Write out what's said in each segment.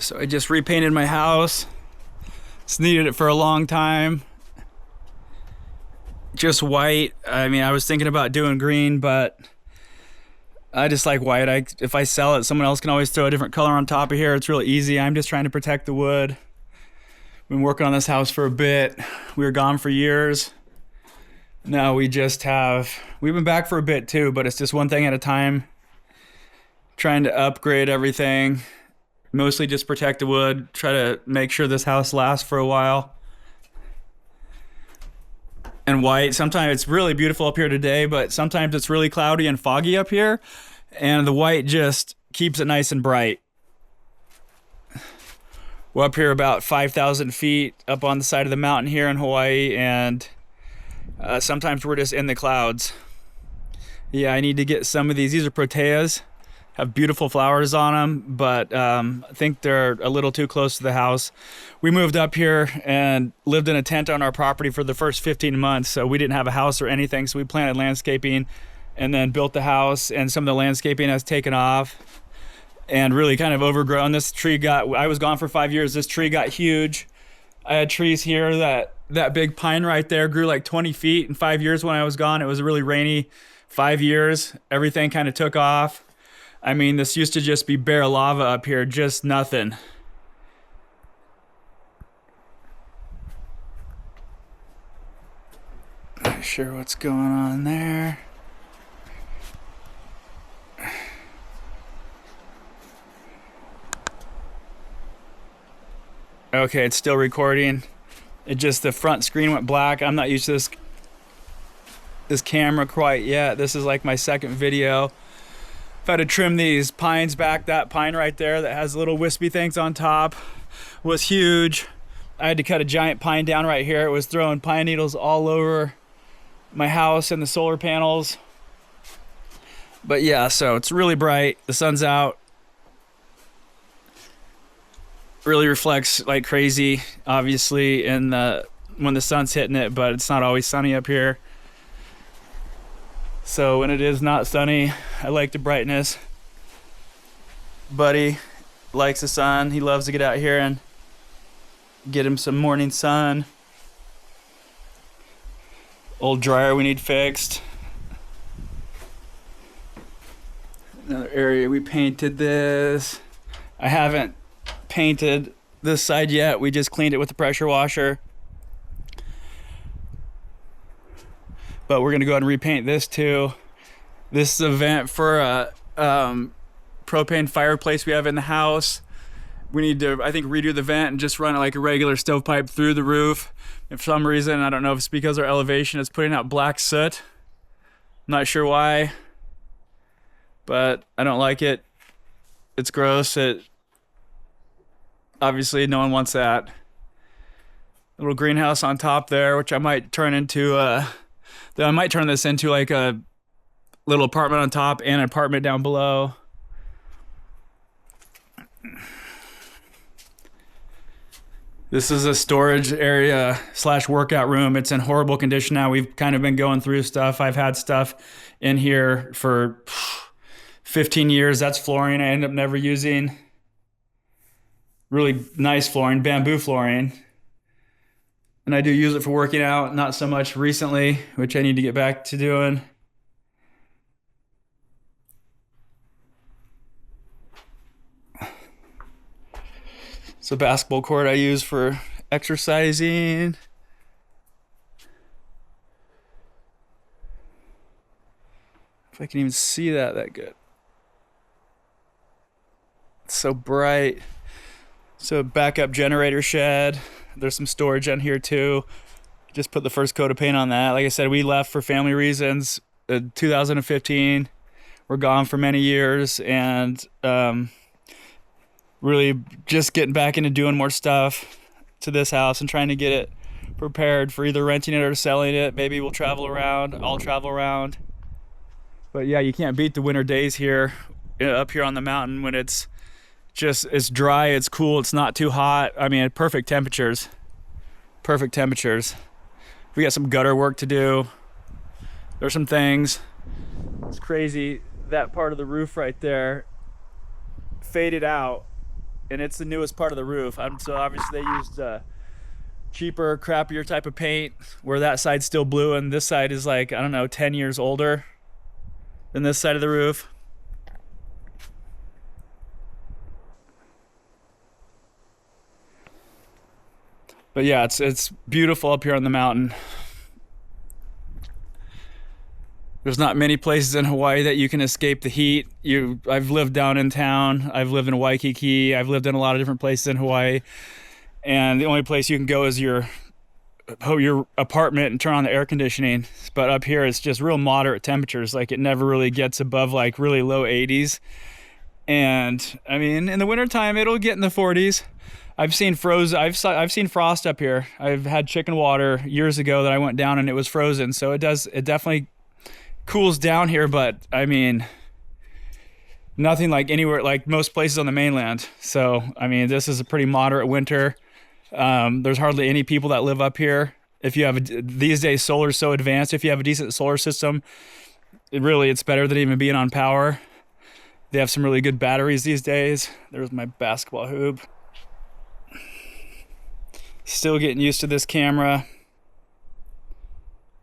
So I just repainted my house. It's needed it for a long time. Just white. I mean, I was thinking about doing green, but I just like white. If I sell it, someone else can always throw a different color on top of here. It's really easy. I'm just trying to protect the wood. Been working on this house for a bit. We were gone for years. Now we've been back for a bit too, but it's just one thing at a time. Trying to upgrade everything. Mostly just protect the wood. Try to make sure this house lasts for a while. And white. Sometimes it's really beautiful up here today, but sometimes it's really cloudy and foggy up here. And the white just keeps it nice and bright. We're up here about 5,000 feet up on the side of the mountain here in Hawaii, and sometimes we're just in the clouds. Yeah, I need to get some of these. These are proteas. Have beautiful flowers on them, but I think they're a little too close to the house. We moved up here and lived in a tent on our property for the first 15 months, so we didn't have a house or anything, so we planted landscaping and then built the house, and some of the landscaping has taken off and really kind of overgrown. I was gone for 5 years. This tree got huge. I had trees here. That big pine right there grew like 20 feet in 5 years when I was gone. It was a really rainy 5 years. Everything kind of took off. I mean, this used to just be bare lava up here, just nothing. Not sure what's going on there. Okay, it's still recording. The front screen went black. I'm not used to this camera quite yet. This is like my second video. I've had to trim these pines back. That pine right there that has little wispy things on top was huge. I had to cut a giant pine down right here. It was throwing pine needles all over my house and the solar panels. But yeah, so it's really bright. The sun's out. Really reflects like crazy, obviously, when the sun's hitting it, but it's not always sunny up here. So when it is not sunny, I like the brightness. Buddy likes the sun. He loves to get out here and get him some morning sun. Old dryer we need fixed. Another area we painted this. I haven't painted this side yet. We just cleaned it with the pressure washer. But we're gonna go ahead and repaint this too. This is a vent for a propane fireplace we have in the house. We need to, I think, redo the vent and just run it like a regular stovepipe through the roof. And for some reason, I don't know if it's because our elevation is putting out black soot. I'm not sure why, but I don't like it. It's gross. Obviously, no one wants that. Little greenhouse on top there, which I might turn this into like a little apartment on top and an apartment down below. This is a storage area / workout room. It's in horrible condition now. We've kind of been going through stuff. I've had stuff in here for 15 years. That's flooring I end up never using. Really nice flooring, bamboo flooring. And I do use it for working out, not so much recently, which I need to get back to doing. It's a basketball court I use for exercising. If I can even see that good. It's so bright. So backup generator shed. There's some storage on here too. Just put the first coat of paint on that. Like I said, we left for family reasons. 2015. We're gone for many years, and really just getting back into doing more stuff to this house and trying to get it prepared for either renting it or selling it. Maybe we'll travel around. I'll travel around. But yeah, you can't beat the winter days here, up here on the mountain, when it's dry, it's cool, it's not too hot. I mean, perfect temperatures. Perfect temperatures. We got some gutter work to do. There's some things. It's crazy. That part of the roof right there faded out and it's the newest part of the roof. So obviously they used cheaper, crappier type of paint, where that side's still blue and this side is like, I don't know, 10 years older than this side of the roof. But yeah, it's beautiful up here on the mountain. There's not many places in Hawaii that you can escape the heat. I've lived down in town. I've lived in Waikiki. I've lived in a lot of different places in Hawaii. And the only place you can go is your apartment and turn on the air conditioning. But up here, it's just real moderate temperatures. Like, it never really gets above like really low 80s. And I mean, in the wintertime, it'll get in the 40s. I've seen frost up here. I've had chicken water years ago that I went down and it was frozen. So it definitely cools down here, but I mean, nothing like anywhere, like most places on the mainland. So I mean, this is a pretty moderate winter. There's hardly any people that live up here. If you have these days, solar's so advanced. If you have a decent solar system, it's better than even being on power. They have some really good batteries these days. There's my basketball hoop. Still getting used to this camera.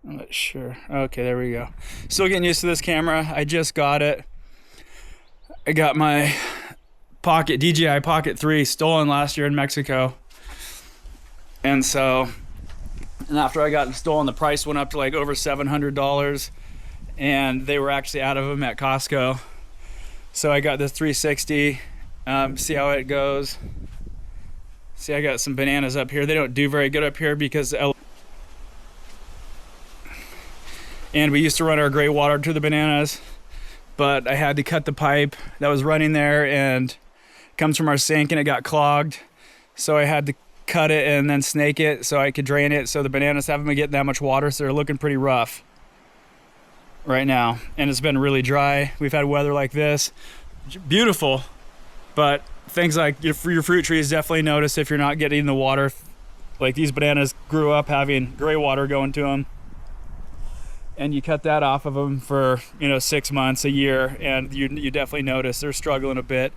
I'm not sure. Okay, there we go. Still getting used to this camera. I just got it. I got my DJI Pocket 3 stolen last year in Mexico. And after I got it stolen, the price went up to like over $700. And they were actually out of them at Costco. So I got this 360. See how it goes. See, I got some bananas up here. They don't do very good up here because and we used to run our gray water to the bananas, but I had to cut the pipe that was running there, and it comes from our sink, and it got clogged. So I had to cut it and then snake it so I could drain it. So the bananas haven't been getting that much water, so they're looking pretty rough right now. And it's been really dry. We've had weather like this. Beautiful, but things like your fruit trees definitely notice if you're not getting the water. Like, these bananas grew up having gray water going to them, and you cut that off of them for 6 months, a year, and you definitely notice they're struggling a bit.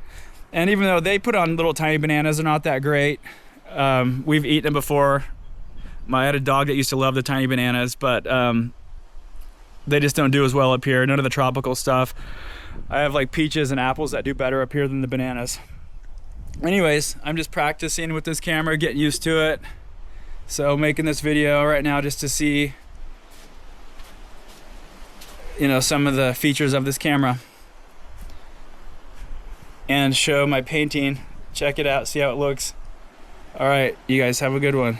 And even though they put on little tiny bananas, they're not that great. We've eaten them before. I had a dog that used to love the tiny bananas, but they just don't do as well up here. None of the tropical stuff. I have like peaches and apples that do better up here than the bananas. Anyways, I'm just practicing with this camera, getting used to it. So making this video right now just to see, some of the features of this camera and show my painting. Check it out, see how it looks. All right, you guys have a good one.